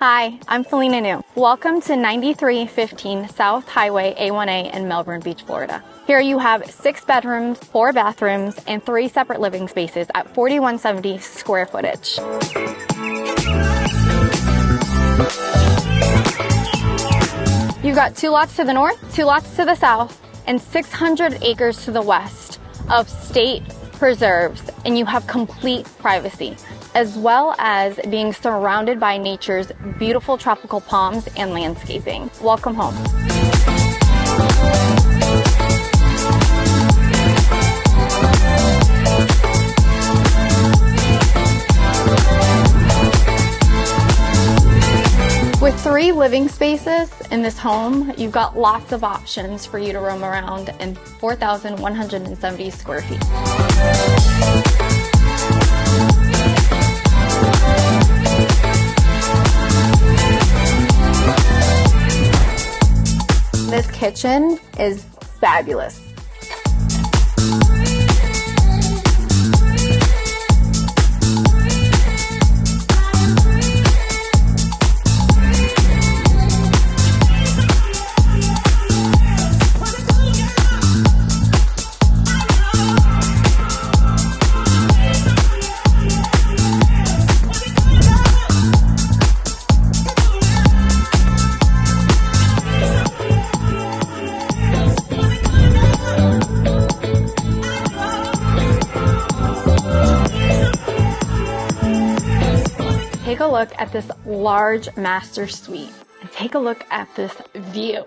Hi, I'm Phelyna Ngu. Welcome to 9315 South Highway A1A in Melbourne Beach, Florida. Here you have 6 bedrooms, 4 bathrooms, and 3 separate living spaces at 4170 square footage. You've got 2 lots to the north, 2 lots to the south, and 600 acres to the west of state preserves, and you have complete privacy, as well as being surrounded by nature's beautiful tropical palms and landscaping. Welcome home. With 3 living spaces in this home, you've got lots of options for you to roam around in 4,170 square feet. This kitchen is fabulous. Take a look at this large master suite and take a look at this view.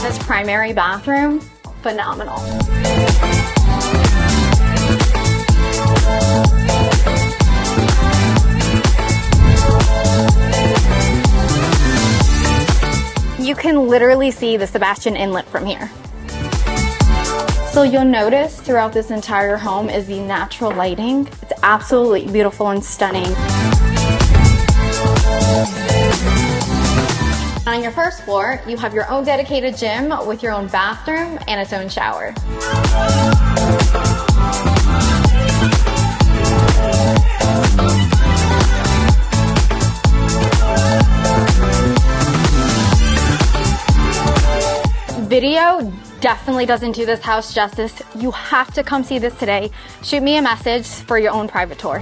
This primary bathroom, phenomenal. You can literally see the Sebastian Inlet from here. So you'll notice throughout this entire home is the natural lighting. It's absolutely beautiful and stunning. On your first floor, you have your own dedicated gym with your own bathroom and its own shower. Video definitely doesn't do this house justice. You have to come see this today. Shoot me a message for your own private tour.